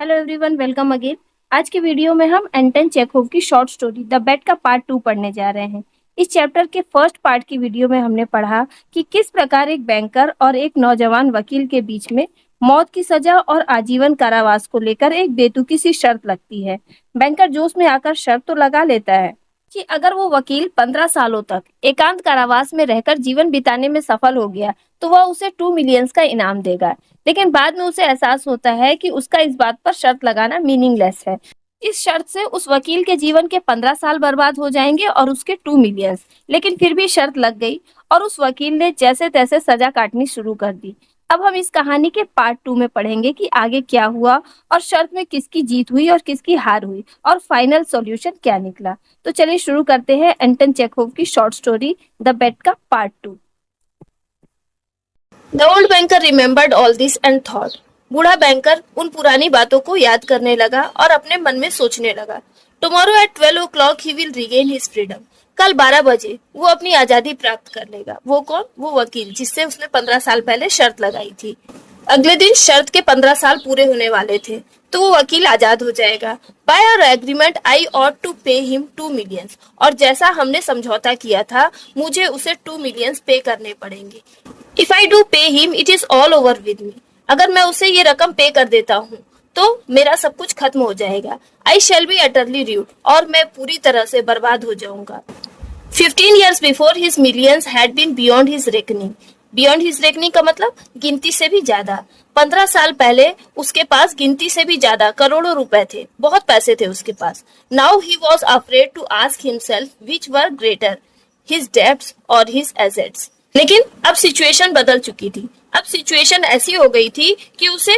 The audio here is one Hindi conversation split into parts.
Hello everyone, welcome again. आज के वीडियो में हम एंटन चेखोव की शॉर्ट स्टोरी द बेट का पार्ट 2 पढ़ने जा रहे हैं। इस चैप्टर के फर्स्ट पार्ट की वीडियो में हमने पढ़ा कि किस प्रकार एक बैंकर और एक नौजवान वकील के बीच में मौत की सजा और आजीवन कारावास को लेकर एक बेतुकी सी शर्त लगती है। बैंकर जोश में आकर शर्त तो लगा लेता है कि अगर वो वकील 15 सालों तक एकांत कारावास में रहकर जीवन बिताने में सफल हो गया तो वह उसे 2 मिलियंस का इनाम देगा। लेकिन बाद में उसे एहसास होता है कि उसका इस बात पर शर्त लगाना मीनिंगलेस है। इस शर्त से उस वकील के जीवन के 15 साल बर्बाद हो जाएंगे और उसके 2 मिलियंस। लेकिन फिर भी शर्त लग गई और उस वकील ने जैसे तैसे सजा काटनी शुरू कर दी। अब हम इस कहानी के पार्ट 2 में पढ़ेंगे कि आगे क्या हुआ और शर्त में किसकी जीत हुई और किसकी हार हुई और फाइनल सॉल्यूशन क्या निकला। तो चलिए शुरू करते हैं एंटन चेखोव की शॉर्ट स्टोरी द बेट का part 2। The old banker remembered all this and thought. बूढ़ा बैंकर उन पुरानी बातों को याद करने लगा और अपने मन में सोचने लगा। Tomorrow at 12 o'clock he will regain his freedom. कल 12 बजे वो अपनी आजादी प्राप्त कर लेगा। वो कौन? वो वकील जिससे उसने 15 साल पहले शर्त लगाई थी। अगले दिन शर्त के 15 साल पूरे होने वाले थे, तो वो वकील आजाद हो जाएगा। By our agreement I ought to pay him 2 millions. और जैसा हमने समझौता किया था, मुझे उसे 2 मिलियंस पे करने पड़ेंगे। If I do pay him it is all over with me. अगर मैं उसे ये रकम पे कर देता हूँ तो मेरा सब कुछ खत्म हो जाएगा। आई शैल बी अटरली र्यूड। और मैं पूरी तरह से बर्बाद हो जाऊंगा। 15 years before his millions had been beyond his reckoning. Beyond his reckoning का मतलब गिनती से भी ज्यादा। 15 साल पहले उसके पास गिनती से भी ज्यादा करोड़ों रुपए थे। बहुत पैसे थे उसके पास। Now he was afraid to ask himself which were greater, his debts or his assets. लेकिन अब सिचुएशन बदल चुकी थी। अब सिचुएशन ऐसी हो गई थी कि उसे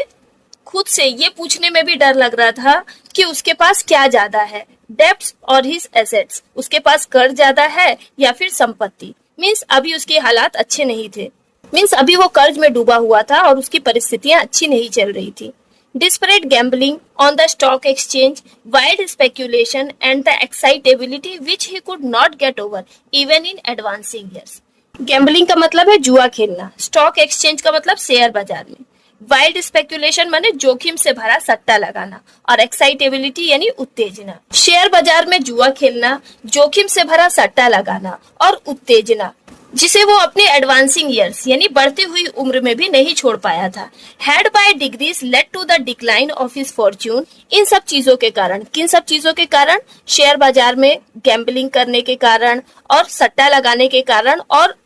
खुद से ये पूछने में भी डर लग रहा था कि उसके पास क्या ज्यादा है, डेब्ट्स और हिज एसेट्स। उसके पास कर्ज ज्यादा है या फिर संपत्ति। मीन्स अभी उसके हालात अच्छे नहीं थे। मीन्स अभी वो कर्ज में डूबा हुआ था और उसकी परिस्थितियां अच्छी नहीं चल रही थी। Desperate gambling on the stock exchange, wild speculation and the excitability which he could not get over even in advancing years. Gambling का मतलब है जुआ खेलना। स्टॉक एक्सचेंज का मतलब शेयर बाजार में। वाइल्ड स्पेकुलेशन माने जोखिम से भरा सट्टा लगाना। और एक्साइटेबिलिटी यानी उत्तेजना। शेयर बाजार में जुआ खेलना, जोखिम से भरा सट्टा लगाना और उत्तेजना, जिसे वो अपने एडवांसिंग ईयर्स यानी बढ़ती हुई उम्र में भी नहीं छोड़ पाया था। Had by degrees led to the decline of his fortune. इन सब चीजों के कारण, किन सब चीजों के कारण? शेयर बाजार में गैम्बलिंग करने के कारण और सट्टा लगाने के कारण और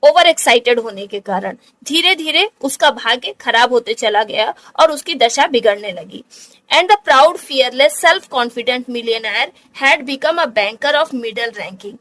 ओवर एक्साइटेड होने के कारण धीरे धीरे उसका भाग्य खराब होते चला गया और उसकी दशा बिगड़ने लगी। And the proud fearless self confident millionaire had become a banker of middle ranking.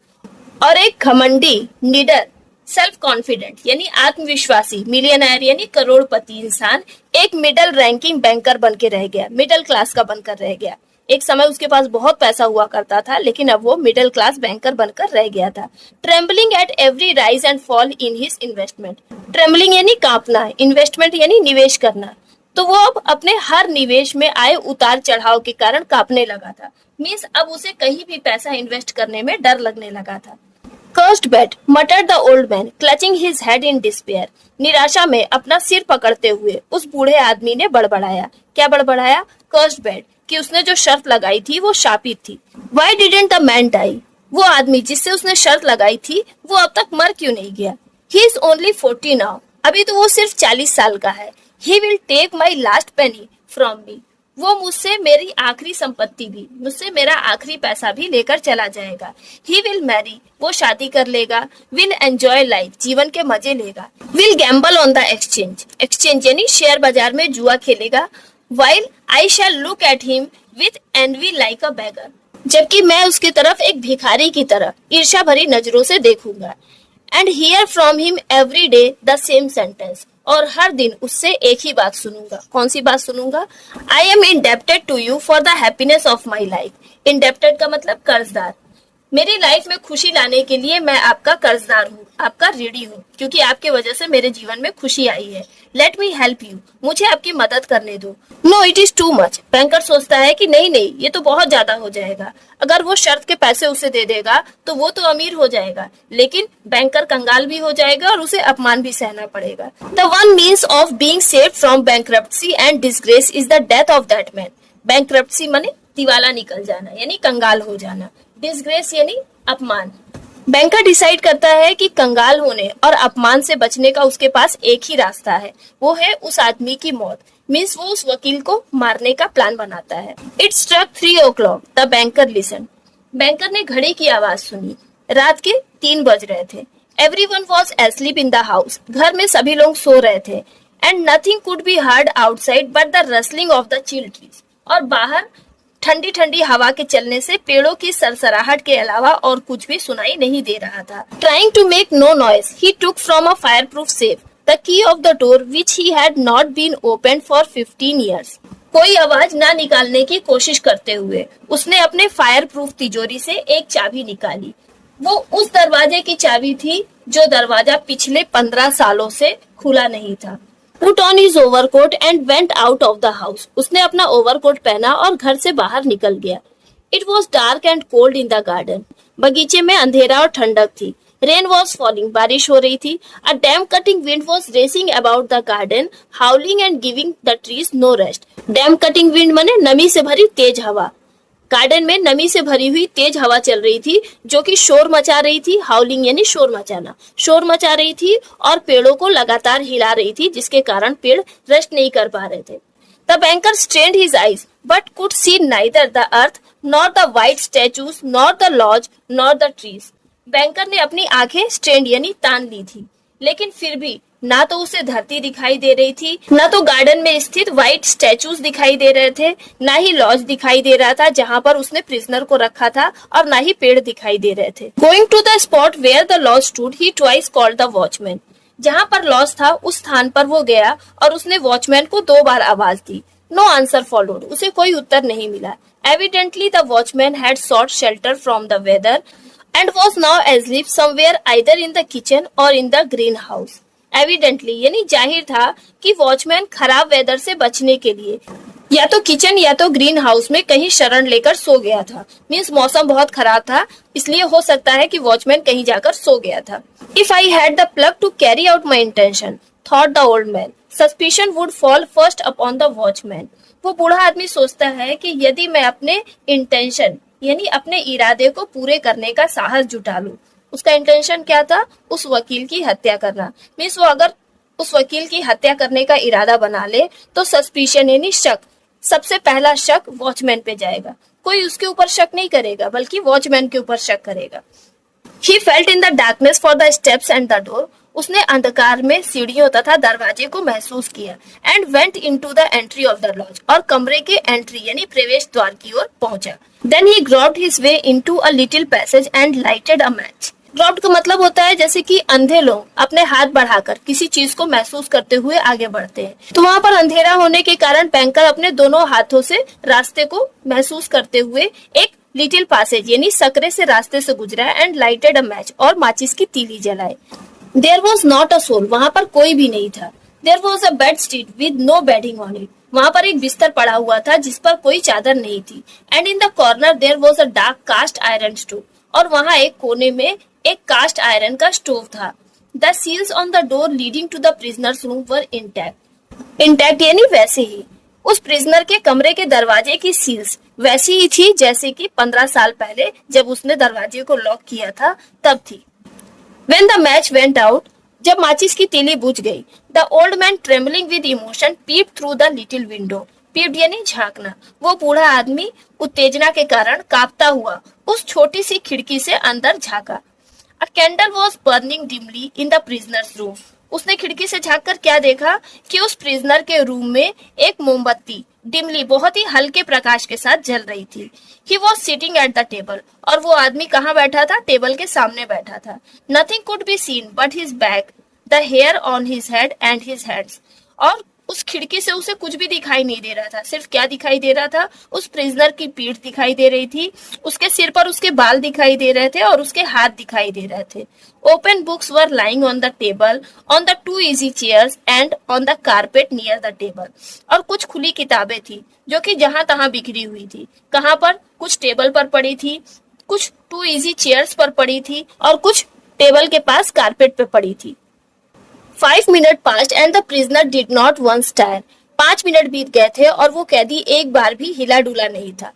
और एक घमंडी, निडर, सेल्फ कॉन्फिडेंट यानी आत्मविश्वासी मिलियनर यानी करोड़पति इंसान एक मिडिल रैंकिंग बैंकर बन के रह गया। मिडिल क्लास का बनकर रह गया। एक समय उसके पास बहुत पैसा हुआ करता था, लेकिन अब वो मिडिल क्लास बैंकर बनकर रह गया था। Trembling at every rise and fall in his investment. Trembling यानी कांपना, इन्वेस्टमेंट यानी निवेश करना। तो वो अब अपने हर निवेश में आए उतार चढ़ाव के कारण कांपने लगा था। मीन्स अब उसे कहीं भी पैसा इन्वेस्ट करने में डर लगने लगा था। Cursed bet, muttered the old man, clutching his head in despair. निराशा में अपना सिर पकड़ते हुए उस बूढ़े आदमी ने बड़बड़ाया। क्या बड़बड़ाया? Cursed bet, कि उसने जो शर्त लगाई थी वो शापित थी। Why didn't the man die? वो आदमी जिससे उसने शर्त लगाई थी वो अब तक मर क्यों नहीं गया? He is only 40 now. अभी तो वो सिर्फ 40 साल का है। He will take my last penny from me. वो मुझसे मेरी आखिरी संपत्ति भी, मुझसे मेरा आखिरी पैसा भी लेकर चला जाएगा। He will marry, वो शादी कर लेगा। Will enjoy life, जीवन के मजे लेगा। Will gamble on the exchange, exchange यानी शेयर बाजार में जुआ खेलेगा। While I shall look at him with envy like a beggar, जबकि मैं उसकी तरफ एक भिखारी की तरह ईर्ष्या भरी नजरों से देखूंगा। And hear from him every day the same sentence, और हर दिन उससे एक ही बात सुनूंगा। कौन सी बात सुनूंगा? I am indebted to you for the happiness of my life. Indebted का मतलब कर्जदार। मेरी लाइफ में खुशी लाने के लिए मैं आपका कर्जदार हूँ, आपका ऋणी हूँ, क्योंकि आपके वजह से मेरे जीवन में खुशी आई है। लेट मी हेल्प यू, मुझे आपकी मदद करने दो। No it is too much, banker सोचता है कि नहीं नहीं ये तो बहुत ज्यादा हो जाएगा। अगर वो शर्त के पैसे उसे दे देगा तो वो तो अमीर हो जाएगा, लेकिन बैंकर कंगाल भी हो जाएगा और उसे अपमान भी सहना पड़ेगा। The one means of being saved from bankruptcy and disgrace is the death of that man. Bankruptcy माने दिवाला निकल जाना यानी कंगाल हो जाना, डिसग्रेस यानी अपमान। बैंकर डिसाइड करता है कि कंगाल होने और अपमान से बचने का उसके पास एक ही रास्ता है, वो है उस आदमी की मौत। मीन्स वो उस वकील को मारने का प्लान बनाता है। It struck 3 o'clock, the banker listen. Banker ने घड़ी की आवाज सुनी। रात के 3 बज रहे थे। Everyone was asleep in the house, घर में सभी लोग सो रहे थे। And nothing could be heard outside but the rustling of the chill trees. और बाहर ठंडी ठंडी हवा के चलने से पेड़ों की सरसराहट के अलावा और कुछ भी सुनाई नहीं दे रहा था। Trying to make no noise he took from a fireproof safe the key of the door which he had not been open for 15 years। कोई आवाज ना निकालने की कोशिश करते हुए उसने अपने फायर प्रूफ तिजोरी से एक चाबी निकाली। वो उस दरवाजे की चाबी थी जो दरवाजा पिछले 15 सालों से खुला नहीं था। Put on his overcoat and went out of the house। उसने अपना ओवरकोट पहना और घर से बाहर निकल गया। It was dark and cold in the garden। बगीचे में अंधेरा और ठंडक थी। Rain was falling। बारिश हो रही थी। A damp cutting wind was racing about the garden, howling and giving the trees no rest। Damp cutting wind माने नमी से भरी तेज हवा। गार्डन में नमी से भरी हुई तेज हवा चल रही थी जो कि शोर मचा रही थी। हाउलिंग यानी शोर मचाना, शोर मचा रही थी और पेड़ों को लगातार हिला रही थी जिसके कारण पेड़ रेस्ट नहीं कर पा रहे थे। The banker strained his eyes but could see neither the earth nor the white statues nor the lodge nor the trees. Banker ने अपनी आंखें स्ट्रेन्ड यानी तान ली थी, लेकिन फिर भी ना तो उसे धरती दिखाई दे रही थी, ना तो गार्डन में स्थित व्हाइट स्टैचूज दिखाई दे रहे थे, ना ही लॉज दिखाई दे रहा था जहां पर उसने प्रिजनर को रखा था, और ना ही पेड़ दिखाई दे रहे थे। Going to the spot where the lodge stood he twice called the watchman. जहां पर लॉज था उस स्थान पर वो गया और उसने वॉचमैन को 2 बार आवाज दी। नो आंसर फॉलोड, उसे कोई उत्तर नहीं मिला। Evidently the watchman had sought shelter from the weather and was now asleep somewhere either in the kitchen or in the greenhouse। Evidently यानी जाहिर था कि वॉचमैन खराब वेदर से बचने के लिए या तो किचन या तो ग्रीन हाउस में कहीं शरण लेकर सो गया था। मीन्स मौसम बहुत खराब था, इसलिए हो सकता है कि वॉचमैन कहीं जाकर सो गया था। If I had the pluck to carry out my intention thought the old man, suspicion would fall first upon the watchman. वो बूढ़ा आदमी सोचता है कि यदि मैं अपने इंटेंशन यानी अपने इरादे को पूरे करने का साहस जुटा लूं। उसका इंटेंशन क्या था? उस वकील की हत्या करना। मीन्स वो अगर उस वकील की हत्या करने का इरादा बना ले तो सस्पिशन यानी शक, सबसे पहला शक वॉचमैन पे जाएगा। कोई उसके ऊपर शक नहीं करेगा बल्कि वॉचमैन के ऊपर शक करेगा। He felt in the darkness for the steps and the door। उसने अंधकार में सीढ़ियों तथा दरवाजे को महसूस किया। And went into the entry of the lodge। और कमरे के एंट्री यानी प्रवेश द्वार की ओर पहुंचा। Then he groped his way into a little passage and lighted a match। ग्रॉप्ड का मतलब होता है जैसे कि अंधे लोग अपने हाथ बढ़ाकर किसी चीज को महसूस करते हुए आगे बढ़ते हैं। तो वहाँ पर अंधेरा होने के कारण बैंकर अपने दोनों हाथों से रास्ते को महसूस करते हुए एक लिटिल पासेज यानी सकरे से रास्ते से गुजरा एंड लाइटेड अ मैच और माचिस की तीली जलाए। There was not a soul, वहाँ पर कोई भी नहीं था। There was a bedstead with no bedding on it, वहाँ पर एक बिस्तर पड़ा हुआ था जिस पर कोई चादर नहीं थी। And in the corner there was a dark cast iron stove, और वहाँ एक कोने में एक कास्ट आयरन का स्टोव था। The seals on the door leading to the prisoner's room were intact. Intact यानी वैसे ही, उस प्रिजनर के कमरे के दरवाजे की सील्स वैसी ही थी जैसे कि 15 साल पहले जब उसने दरवाजे को लॉक किया था तब थी। When the match went out, जब माचिस की तीली बुझ गई, the old man trembling with emotion peeped through the little window। peeped यानी झांकना। वो बूढ़ा आदमी उत्तेजना के कारण कांपता हुआ उस छोटी सी खिड़की से अंदर झांका। A candle was burning dimly in the prisoner's room। उसने खिड़की से झांककर क्या देखा कि उस प्रिजनर के रूम में एक मोमबत्ती डिमली बहुत ही हल्के प्रकाश के साथ जल रही थी। He was sitting at the table। और वो आदमी कहाँ बैठा था? टेबल के सामने बैठा था। Nothing could be seen but his back, the hair on his head and his hands। और उस खिड़की से उसे कुछ भी दिखाई नहीं दे रहा था। सिर्फ क्या दिखाई दे रहा था? उस प्रिजनर की पीठ दिखाई दे रही थी, उसके सिर पर उसके बाल दिखाई दे रहे थे और उसके हाथ दिखाई दे रहे थे। Open books were lying on the table, on the two easy chairs and on the carpet near the table. और कुछ खुली किताबें थी जो कि जहां तहां बिखरी हुई थी। कहां पर? कुछ टेबल पर पड़ी थी, कुछ टू इजी चेयर्स पर पड़ी थी और कुछ टेबल के पास कारपेट पे पड़ी थी। 5 minutes passed and the prisoner did not once tire. 5 minute बीत गए थे और वो कैदी एक बार भी हिला डुला नहीं था।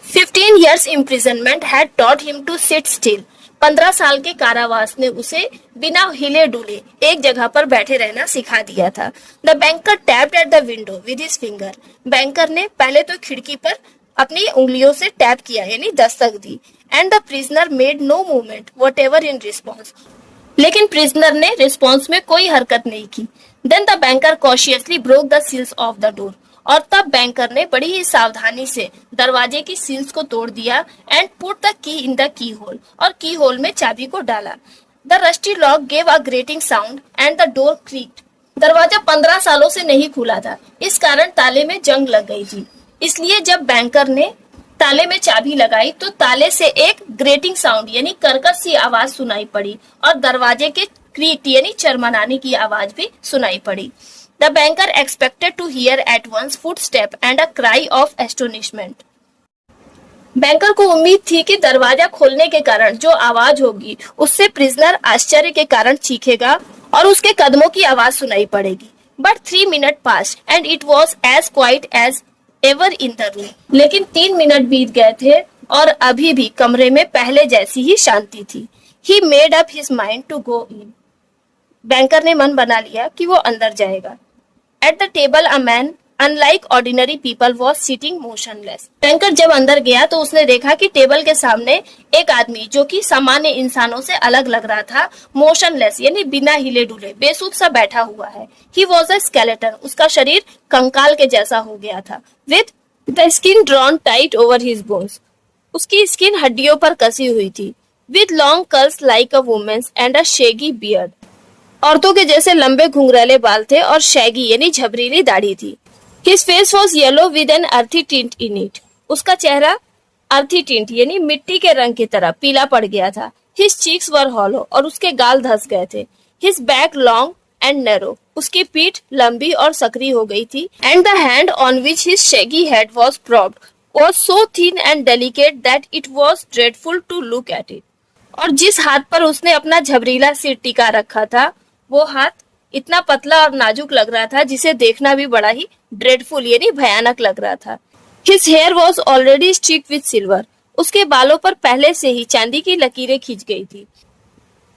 15 years imprisonment had taught him to sit still. 15 साल के कारावास ने उसे बिना हिले डुले एक जगह पर बैठे रहना सिखा दिया था। The banker tapped at the window with his finger. Banker ने पहले तो खिड़की पर अपनी उंगलियों से टैप किया यानी दस्तक दी. And the prisoner made no movement whatever in response. लेकिन प्रिजनर ने रिस्पॉन्स में कोई हरकत नहीं की. Then the banker cautiously broke the seals of the door. और तब बैंकर ने बड़ी ही सावधानी से दरवाजे की सील्स को तोड़ दिया and put the key in the key whole. और की होल में चाबी को डाला. The rusty lock gave a grating sound and the door creaked. दरवाजा 15 सालों से नहीं खुला था, इस कारण ताले में जंग लग गई थी. इसलिए जब बैंकर ने ताले में चाबी लगाई तो ताले से एक ग्रेटिंग साउंड यानी कर्कश सी आवाज सुनाई पड़ी और दरवाजे के क्रीक यानी चरमराने की आवाज भी सुनाई पड़ी. The banker expected to hear at once footstep and a cry of astonishment. Banker को उम्मीद थी कि दरवाजा खोलने के कारण जो आवाज होगी उससे प्रिजनर आश्चर्य के कारण चीखेगा और उसके कदमों की आवाज सुनाई पड़ेगी. But 3 minutes pass and it was as quiet as ever in the room. लेकिन 3 मिनट बीत गए थे और अभी भी कमरे में पहले जैसी ही शांति थी. He made up his mind to go in. Banker ने मन बना लिया कि वो अंदर जाएगा. At the table a man unlike ordinary people was sitting motionless. Banker जब अंदर गया तो उसने देखा कि टेबल के सामने एक आदमी जो कि सामान्य इंसानों से अलग लग रहा था, मोशनलेस यानी बिना हिले डुले बेसुध सा बैठा हुआ है. He was a skeleton. उसका शरीर कंकाल के जैसा हो गया था. With the skin drawn tight over his bones. उसकी स्किन हड्डियों पर कसी हुई थी. With long curls like a woman's and a shaggy beard. औरतों के जैसे लंबे घुंघराले बाल थे और शैगी यानी झबरीली दाढ़ी थी. His face was yellow with an earthy tint in it. उसका चेहरा earthy tint यानी मिट्टी के रंग की तरह पीला पड़ गया था. His cheeks were hollow और उसके गाल धंस गए थे. His back long and narrow. उसकी पीठ लंबी और सकरी हो गई थी. And the hand on which his shaggy head was propped was so thin and delicate that it was dreadful to look at it. और जिस हाथ पर उसने अपना झबरीला सिर टिका रखा था वो हाथ इतना पतला और नाजुक लग रहा था जिसे देखना भी बड़ा ही ड्रेडफुल यानी भयानक लग रहा था. His hair was already streaked with silver. उसके बालों पर पहले से ही चांदी की लकीरें खींच गई थी.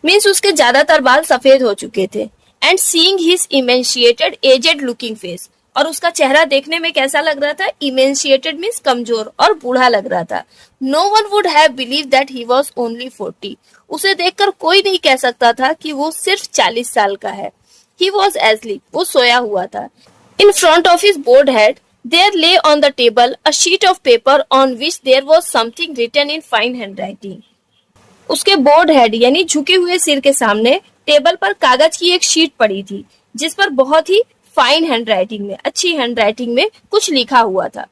मीन्स उसके ज्यादातर बाल सफेद हो चुके थे. And seeing his emaciated, aged looking face. और उसका चेहरा देखने में कैसा लग रहा था? Emaciated means कमजोर और बूढ़ा लग रहा था. No one would have believed that he was only 40. उसे देखकर कोई नहीं कह सकता था कि वो सिर्फ 40 साल का है. He was asleep. वो सोया हुआ था. In front of his bowed head, there lay on the table a sheet of paper on which there was something written in fine handwriting. उसके bowed head यानी झुके हुए सिर के सामने टेबल पर कागज की एक शीट पड़ी थी जिस पर बहुत ही फाइन हैंडराइटिंग में अच्छी हैंडराइटिंग में कुछ लिखा हुआ था.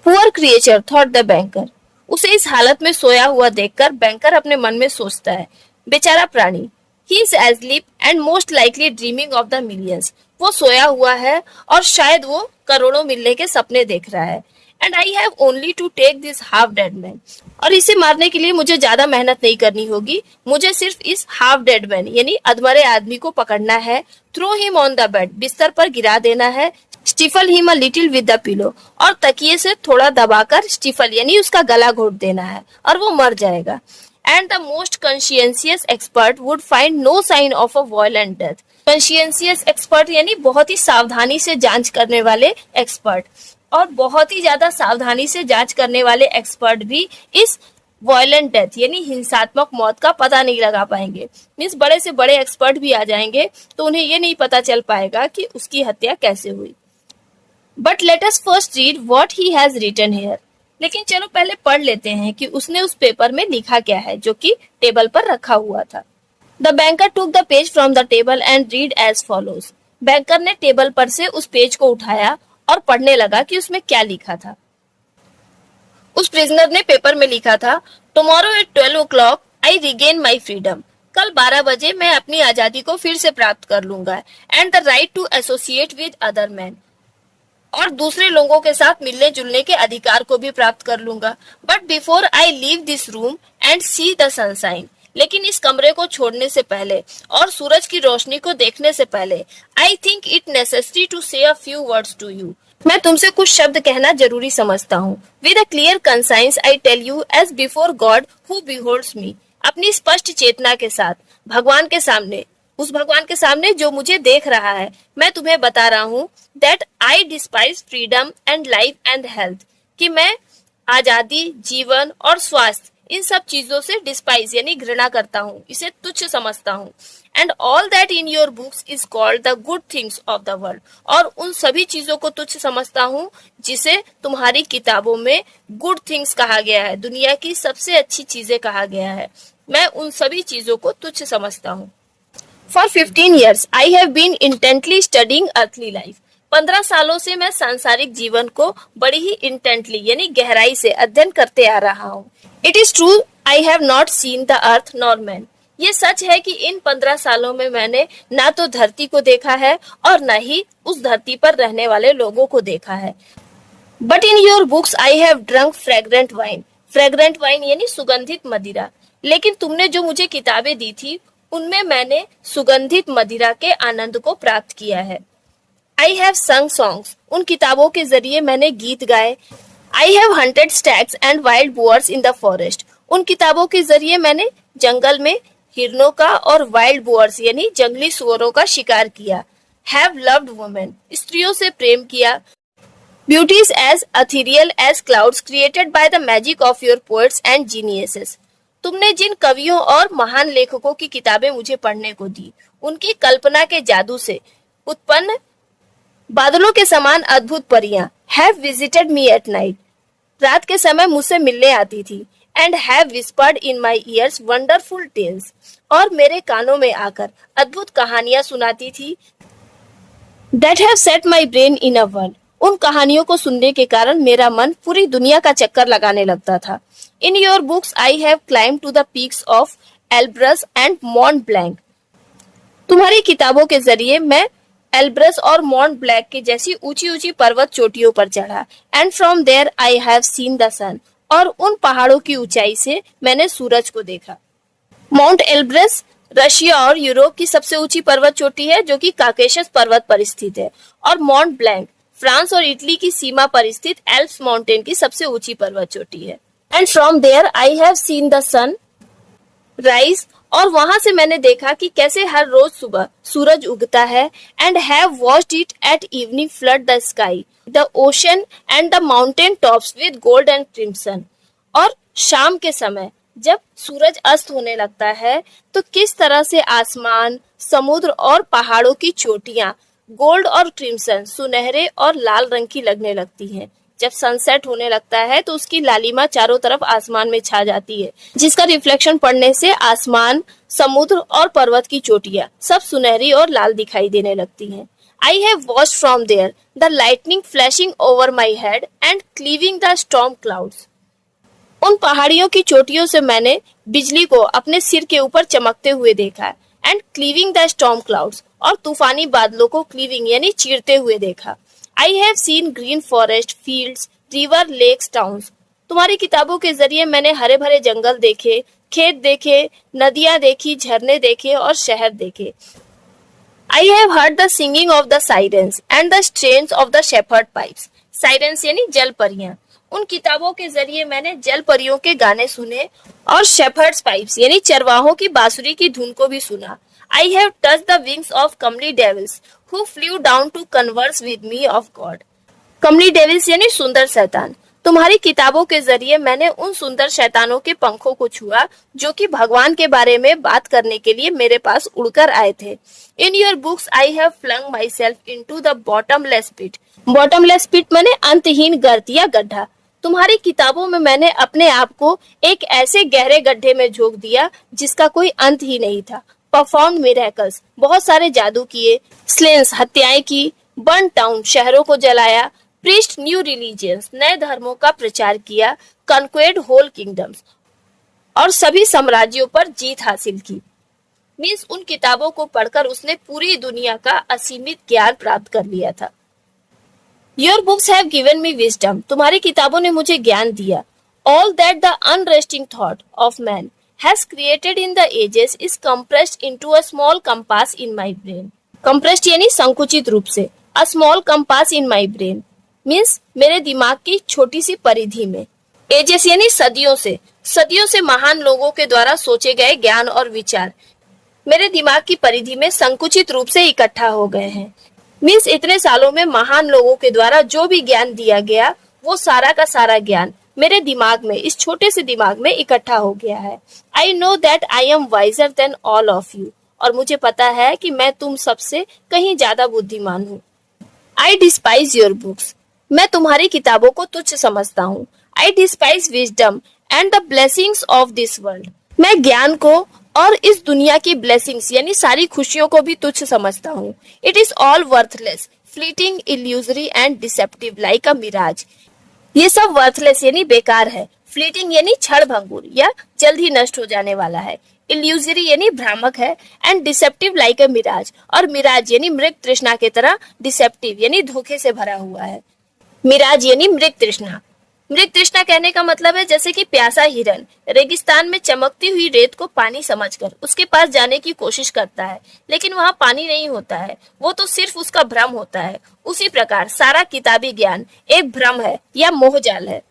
Poor creature thought the banker. उसे इस हालत में सोया हुआ देखकर बैंकर अपने मन में सोचता है, बेचारा प्राणी. He is asleep and most likely dreaming of the millions. वो सोया हुआ है और शायद वो करोड़ों मिलने के सपने देख रहा है. And I have only to take this half dead man. और इसे मारने के लिए मुझे ज्यादा मेहनत नहीं करनी होगी. मुझे सिर्फ इस half dead man यानी अधमरे आदमी को पकड़ना है. Throw him on the bed. बिस्तर पर गिरा देना है. Stifle him a little with the pillow. और तकिए से थोड़ा दबाकर स्टिफल यानी उसका गला घोट देना है और वो मर जाएगा. And the most conscientious expert would find no sign of a violent death. Conscientious expert यानी बहुत ही सावधानी से जांच करने वाले एक्सपर्ट. और बहुत ही ज्यादा सावधानी से जांच करने वाले एक्सपर्ट भी इस वायलेंट डेथ यानी हिंसात्मक मौत का पता नहीं लगा पाएंगे. मीन्स बड़े से बड़े एक्सपर्ट भी आ जाएंगे तो उन्हें ये नहीं पता चल पाएगा कि उसकी हत्या कैसे हुई. But let us first read what he has written here. लेकिन चलो पहले पढ़ लेते हैं कि उसने उस पेपर में लिखा क्या है जो कि टेबल पर रखा हुआ था. The banker took the page from the table and read as follows. Banker ने टेबल पर से उस पेज को उठाया और पढ़ने लगा कि उसमें क्या लिखा था। उस प्रिजनर ने पेपर में लिखा था, tomorrow at 12 o'clock I regain my freedom. कल 12 बजे मैं अपनी आजादी को फिर से प्राप्त कर लूंगा and the right to associate with other man, और दूसरे लोगों के साथ मिलने जुलने के अधिकार को भी प्राप्त कर लूंगा। But before I leave this room and see the sunshine, लेकिन इस कमरे को छोड़ने से पहले और सूरज की रोशनी को देखने से पहले I think it necessary to say a few words to you. मैं तुमसे कुछ शब्द कहना जरूरी समझता हूँ। With a clear conscience I tell you as before God who beholds me. अपनी स्पष्ट चेतना के साथ भगवान के सामने, उस भगवान के सामने जो मुझे देख रहा है, मैं तुम्हें बता रहा हूँ that I despise freedom and life and health, कि मैं आजादी, जीवन और स्वास्थ्य, इन सब चीजों से डिस्पाइज यानी घृणा करता हूँ, इसे तुच्छ समझता हूँ। And all that in your books is called the good things of the world, और उन सभी चीजों को तुच्छ समझता हूँ जिसे तुम्हारी किताबों में गुड थिंग्स कहा गया है, दुनिया की सबसे अच्छी चीजें कहा गया है। मैं उन सभी चीजों को तुच्छ समझता हूँ। For 15 years, I have been intently studying earthly life. 15 सालों से मैं सांसारिक जीवन को बड़ी ही intently यानी गहराई से अध्ययन करते आ रहा हूँ। It is true, I have not seen the earth nor man. ये सच है कि इन 15 सालों में मैंने ना तो धरती को देखा है और न ही उस धरती पर रहने वाले लोगों को देखा है। But in your books, I have drunk fragrant wine. Fragrant wine यानी सुगंधित मदिरा। लेकिन तुमने जो मुझे किताबें दी थी, उनमें मैंने सुगंधित मदिरा के आनंद को प्राप्त किया है। आई हैव संग सॉन्ग्स, उन किताबों के जरिए मैंने गीत गाए। I have hunted stags and wild boars in the forest, उन किताबों के जरिए मैंने जंगल में हिरणों का और वाइल्ड बुअर्स यानी जंगली सुअरों का शिकार किया। हैव लव्ड वुमेन, स्त्रियों से प्रेम किया। Beauties as ethereal as clouds created by the magic of your poets and geniuses, तुमने जिन कवियों और महान लेखकों की किताबें मुझे पढ़ने को दी, उनकी कल्पना के जादू से उत्पन्न बादलों के समान अद्भुत परियां have visited me at night, रात के समय मुझसे मिलने आती थी। And have whispered in my ears wonderful tales, और मेरे कानों में आकर अद्भुत कहानियां सुनाती थी। That have set my brain in a world, उन कहानियों को सुनने के कारण मेरा मन पूरी दुनिया का चक्कर लगाने लगता था। In your books, I have climbed to the peaks of Elbrus and Mont Blanc. तुम्हारी किताबों के जरिए मैं एल्ब्रस और मॉन्ट ब्लैंक के जैसी ऊंची ऊंची पर्वत चोटियों पर चढ़ा। And from there I have seen the sun, और उन पहाड़ों की ऊंचाई से मैंने सूरज को देखा। माउंट एल्ब्रस रशिया और यूरोप की सबसे ऊंची पर्वत चोटी है, जो कि काकेशस पर्वत पर स्थित है, और मॉन्ट ब्लैंक फ्रांस और इटली की सीमा पर स्थित एल्प्स माउंटेन की सबसे ऊंची पर्वत चोटी है। And from there I have seen the sun rise, और वहां से मैंने देखा कि कैसे हर रोज सुबह सूरज उगता है। And have watched it at evening flood the sky, the ocean and the mountain tops with gold and crimson, और शाम के समय जब सूरज अस्त होने लगता है तो किस तरह से आसमान, समुद्र और पहाड़ों की चोटियां गोल्ड और क्रिम्सन सुनहरे और लाल रंग की लगने लगती हैं। जब सनसेट होने लगता है तो उसकी लालिमा चारों तरफ आसमान में छा जाती है, जिसका रिफ्लेक्शन पड़ने से आसमान, समुद्र और पर्वत की चोटियां सब सुनहरी और लाल दिखाई देने लगती हैं। I have watched from there the lightning flashing over my head and cleaving the storm clouds. उन पहाड़ियों की चोटियों से मैंने बिजली को अपने सिर के ऊपर चमकते हुए देखा। And cleaving the storm clouds, और तूफानी बादलों को क्लीविंग यानी चीरते हुए देखा। I have seen green forest, fields, river, lakes, towns, तुम्हारी किताबों के जरिए मैंने हरे भरे जंगल देखे, खेत देखे, नदियां देखी, झरने देखे और शहर देखे। I have heard the singing of the sirens and the strains of the shepherd pipes. Sirens यानी जल परियां, उन किताबों के जरिए मैंने जल परियों के गाने सुने और शेफर्ड्स पाइप्स यानी चरवाहों की बांसुरी की धुन को भी सुना। I have touched the wings of comely devils who flew down to converse with me of God. Kamli devils यानी सुंदर शैतान, तुम्हारी किताबों के जरिए मैंने उन सुंदर शैतानों के पंखों को छुआ जो कि भगवान के बारे में बात करने के लिए मेरे पास उड़कर आए थे। In your books I have flung myself into the bottomless pit. Bottomless pit माने अंतहीन गर्त या गड्ढा। तुम्हारी किताबों में मैंने अपने आप को एक ऐसे गहरे गड्ढे में झोंक दिया जिसका कोई अंत ही नहीं था। परफॉर्म मिरेकल्स, बहुत सारे जादू किए, स्लेन्स हत्याएं की, बर्न टाउन शहरों को जलाया, प्रीस्ट न्यू रिलीजियंस नए धर्मों का प्रचार किया, कॉन्क्वेर्ड होल किंगडम्स और सभी साम्राज्यों पर जीत हासिल की। मीन्स उन किताबों को पढ़कर उसने पूरी दुनिया का असीमित ज्ञान प्राप्त कर लिया था। Your books have given me wisdom, तुम्हारी किताबों ने मुझे ज्ञान दिया। All that the unresting thought of man has created in the ages is compressed into a small compass in my brain. Compressed यानी संकुचित रूप से, a small compass in my brain means मेरे दिमाग की छोटी सी परिधि में। एजेस यानी सदियों से महान लोगों के द्वारा सोचे गए ज्ञान और विचार मेरे दिमाग की परिधि में संकुचित रूप से इकट्ठा हो गए हैं। मीन्स इतने सालों में महान लोगों के द्वारा जो भी ज्ञान दिया गया वो सारा का सारा ज्ञान मेरे दिमाग में, इस छोटे से दिमाग में इकट्ठा हो गया है। I know that I am visor then all of you, और मुझे पता है कि मैं तुम सबसे कहीं ज्यादा बुद्धिमान हूँ। आई डिस्पाइज योर बुक्स, मैं तुम्हारी किताबों को तुच्छ समझता हूँ। I despise wisdom and the blessings of this world, मैं ज्ञान को और इस दुनिया की ब्लेसिंग्स यानी सारी खुशियों को भी तुच्छ समझता हूँ। It is all worthless, fleeting, illusory and deceptive like a mirage, ये सब वर्थलेस यानी बेकार है, फ्लीटिंग यानी क्षण भंगुर या जल्द ही नष्ट हो जाने वाला है, इल्यूजरी यानी भ्रामक है, and deceptive like a mirage, और मिराज यानी मृग तृष्णा की तरह डिसेप्टिव यानी धोखे से भरा हुआ है। मिराज यानी मृग तृष्णा। मृग तृष्णा कहने का मतलब है जैसे कि प्यासा हिरन रेगिस्तान में चमकती हुई रेत को पानी समझकर उसके पास जाने की कोशिश करता है, लेकिन वहाँ पानी नहीं होता है, वो तो सिर्फ उसका भ्रम होता है। उसी प्रकार सारा किताबी ज्ञान एक भ्रम है या मोहजाल है।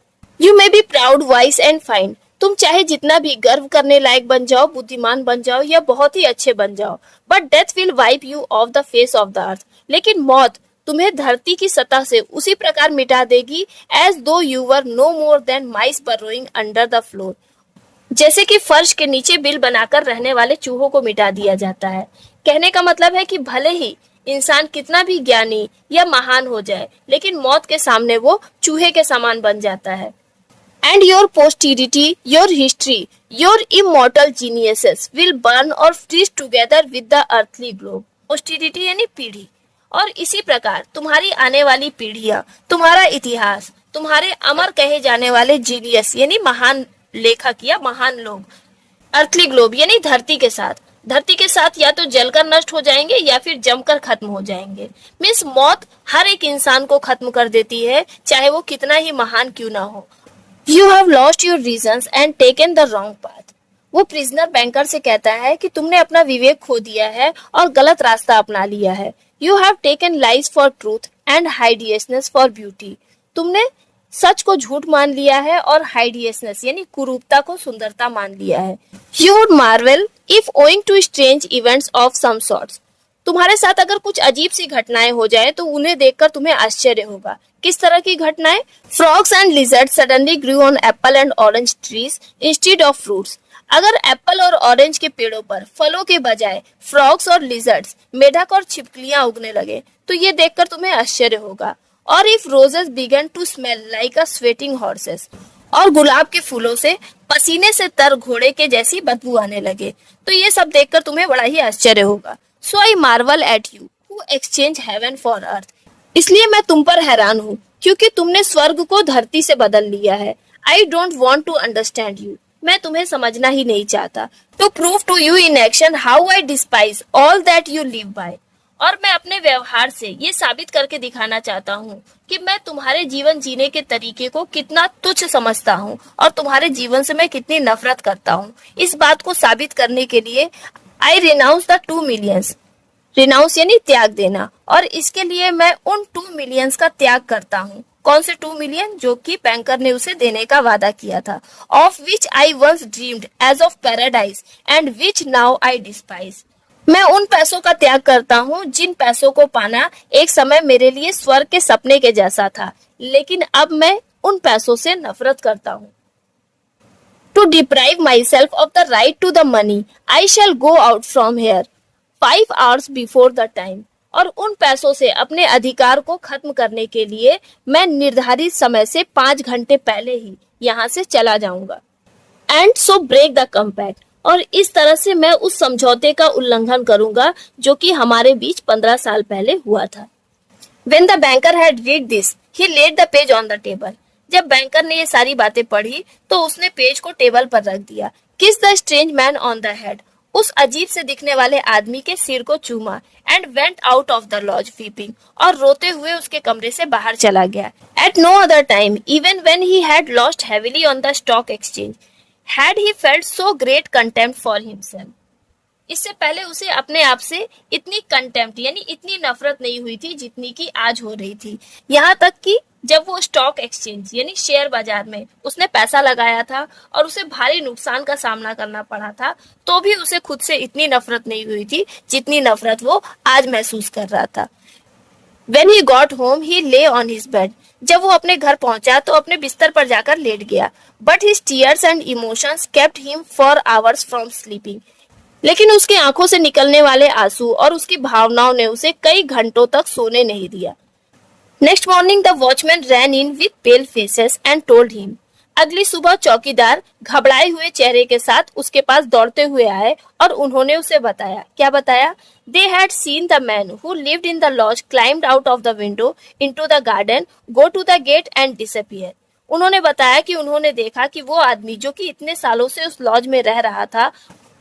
You may be proud, wise and fine, तुम चाहे जितना भी गर्व करने लायक बन जाओ, बुद्धिमान बन जाओ या बहुत ही अच्छे बन जाओ, but death will wipe you of the face of the earth, लेकिन मौत तुम्हें धरती की सतह से उसी प्रकार मिटा देगी as though you were no more than mice burrowing under the floor, जैसे कि फर्श के नीचे बिल बनाकर रहने वाले चूहों को मिटा दिया जाता है। कहने का मतलब है कि भले ही इंसान कितना भी ज्ञानी या महान हो जाए, लेकिन मौत के सामने वो चूहे के समान बन जाता है। And your posterity, your history, your immortal geniuses will burn or freeze together with the earthly globe. Posterity यानी पीढ़ी, और इसी प्रकार तुम्हारी आने वाली पीढ़ियां, तुम्हारा इतिहास, तुम्हारे अमर कहे जाने वाले जीनियस यानी महान लेखक या महान लोग, अर्थली ग्लोब यानी धरती के साथ या तो जलकर नष्ट हो जाएंगे या फिर जमकर खत्म हो जाएंगे। मीन्स मौत हर एक इंसान को खत्म कर देती है, चाहे वो कितना ही महान क्यों ना हो। You have lost your reasons and taken the wrong path, वो प्रिजनर बैंकर से कहता है कि तुमने अपना विवेक खो दिया है और गलत रास्ता अपना लिया है। You have taken lies for truth and hideousness for beauty, तुमने सच को झूठ मान लिया है और हाइडियसनेस यानी कुरूपता को सुंदरता मान लिया है। You would marvel if owing to strange events of some sorts, तुम्हारे साथ अगर कुछ अजीब सी घटनाएं हो जाए तो उन्हें देखकर तुम्हें आश्चर्य होगा। किस तरह की घटनाएं? Frogs and lizards suddenly grew on apple and orange trees instead of fruits, अगर एप्पल और ऑरेंज के पेड़ों पर फलों के बजाय फ्रॉग्स और लिजर्ड्स, मेढक और छिपकलियां उगने लगे तो ये देखकर तुम्हें आश्चर्य होगा। और if roses began to smell like a sweating horses, और गुलाब के फूलों से पसीने से तर घोड़े के जैसी बदबू आने लगे तो ये सब देखकर तुम्हें बड़ा ही आश्चर्य होगा। So I marvel at you who exchange heaven for earth, इसलिए मैं तुम पर हैरान हूँ क्योंकि तुमने स्वर्ग को धरती से बदल लिया है। I don't want to understand you, मैं तुम्हें समझना ही नहीं चाहता। To prove to you in action how I despise all that you live by, और मैं अपने व्यवहार से ये साबित करके दिखाना चाहता हूँ कि मैं तुम्हारे जीवन जीने के तरीके को कितना तुच्छ समझता हूँ और तुम्हारे जीवन से मैं कितनी नफरत करता हूँ। इस बात को साबित करने के लिए आई रिनाउंस द 2 मिलियंस, रिनाउंस यानी त्याग देना, और इसके लिए मैं उन 2 मिलियंस का त्याग करता हूँ। कौन से 2 मिलियन? जो कि बैंकर ने उसे देने का वादा किया था। Of which I once dreamed as of paradise and which now I despise, मैं उन पैसों का त्याग करता हूँ जिन पैसों को पाना एक समय मेरे लिए स्वर्ग के सपने के जैसा था, लेकिन अब मैं उन पैसों से नफरत करता हूँ। To deprive myself of the right to the money I shall go out from here 5 hours before the time, और उन पैसों से अपने अधिकार को खत्म करने के लिए मैं निर्धारित समय से 5 घंटे पहले ही यहाँ से चला जाऊंगा। And so break the compact, और इस तरह से मैं उस समझौते का उल्लंघन करूंगा जो कि हमारे बीच 15 साल पहले हुआ था। When the banker had read this, he laid the page on the table. जब बैंकर ने ये सारी बातें पढ़ी तो उसने पेज को टेबल पर रख दिया। Kiss the strange man on the head. उस अजीब से दिखने वाले आदमी के सिर को चूमा and went out of the lodge weeping. और रोते हुए उसके कमरे से बाहर चला गया। At no other time, even when he had lost heavily on the stock exchange, had he felt so great contempt for himself. इससे पहले उसे अपने आप से इतनी कंटेम्प्ट यानी इतनी नफरत नहीं हुई थी जितनी कि आज हो रही थी। यहाँ तक कि जब वो स्टॉक एक्सचेंज यानी शेयर बाजार में उसने पैसा लगाया था और उसे भारी नुकसान का सामना करना पड़ा था, तो भी उसे खुद से इतनी नफरत नहीं हुई थी जितनी नफरत वो आज महसूस कर रहा था। When he got home, he lay on his bed. जब वो अपने घर पहुंचा तो अपने बिस्तर पर जाकर लेट गया। But his tears and emotions kept him for hours from sleeping. लेकिन उसके आंखों से निकलने वाले आंसू और उसकी भावनाओं ने उसे कई घंटों तक सोने नहीं दिया। Next morning the watchman ran in with pale faces and told him. अगली सुबह चौकीदार घबराए हुए चेहरे के साथ उसके पास दौड़ते हुए आए और उन्होंने उसे बताया। क्या बताया? They had seen the man who lived in the lodge climbed out of the window into the garden, go to the gate and disappear. उन्होंने बताया कि उन्होंने देखा कि वो आदमी जो कि इतने सालों से उस लॉज में रह रहा था,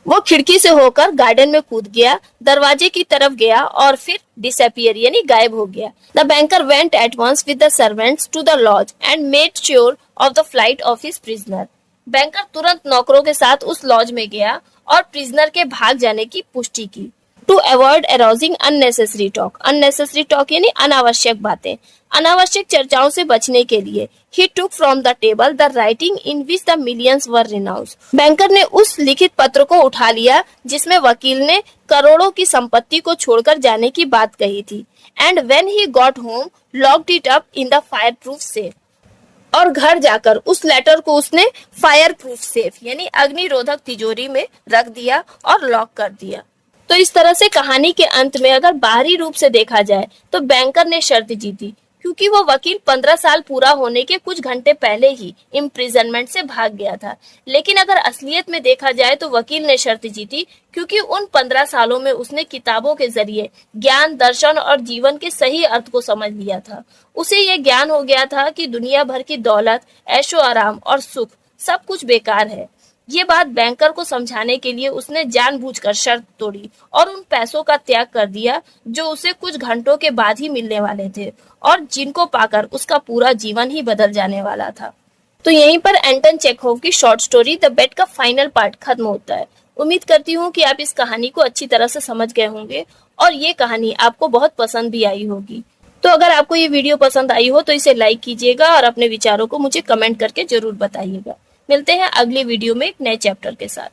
वो खिड़की से होकर गार्डन में कूद गया, दरवाजे की तरफ गया और फिर डिसअपीयर यानी गायब हो गया। The banker went at once with the servants to the lodge and made sure of the flight of his prisoner. Banker तुरंत नौकरों के साथ उस लॉज में गया और प्रिजनर के भाग जाने की पुष्टि की। To avoid arousing unnecessary talk यानी अनावश्यक बातें, अनावश्यक चर्चाओं से बचने के लिए he took from the table the writing in which the millions were renounced. Banker ने उस लिखित पत्र को उठा लिया जिसमें वकील ने करोड़ों की संपत्ति को छोड़कर जाने की बात कही थी। And when he got home, locked it up in the fireproof safe. और घर जाकर उस लेटर को उसने फायर प्रूफ सेफ यानी अग्निरोधक तिजोरी में रख दिया और लॉक कर दिया। तो इस तरह से कहानी के अंत में अगर बाहरी रूप से देखा जाए तो बैंकर ने शर्त जीती, क्योंकि वो वकील 15 साल पूरा होने के कुछ घंटे पहले ही इम्प्रिजनमेंट से भाग गया था। लेकिन अगर असलियत में देखा जाए तो वकील ने शर्त जीती, क्योंकि उन 15 सालों में उसने किताबों के जरिए ज्ञान, दर्शन और जीवन के सही अर्थ को समझ लिया था। उसे ये ज्ञान हो गया था कि दुनिया भर की दौलत, ऐशो आराम और सुख सब कुछ बेकार है। ये बात बैंकर को समझाने के लिए उसने जानबूझकर शर्त तोड़ी और उन पैसों का त्याग कर दिया जो उसे कुछ घंटों के बाद ही मिलने वाले थे और जिनको पाकर उसका पूरा जीवन ही बदल जाने वाला था। तो यहीं पर एंटन चेखोव की शॉर्ट स्टोरी द बेट का फाइनल पार्ट खत्म होता है। उम्मीद करती हूँ कि आप इस कहानी को अच्छी तरह से समझ गए होंगे और ये कहानी आपको बहुत पसंद भी आई होगी। तो अगर आपको ये वीडियो पसंद आई हो तो इसे लाइक कीजिएगा और अपने विचारों को मुझे कमेंट करके जरूर बताइएगा। मिलते हैं अगली वीडियो में एक नए चैप्टर के साथ।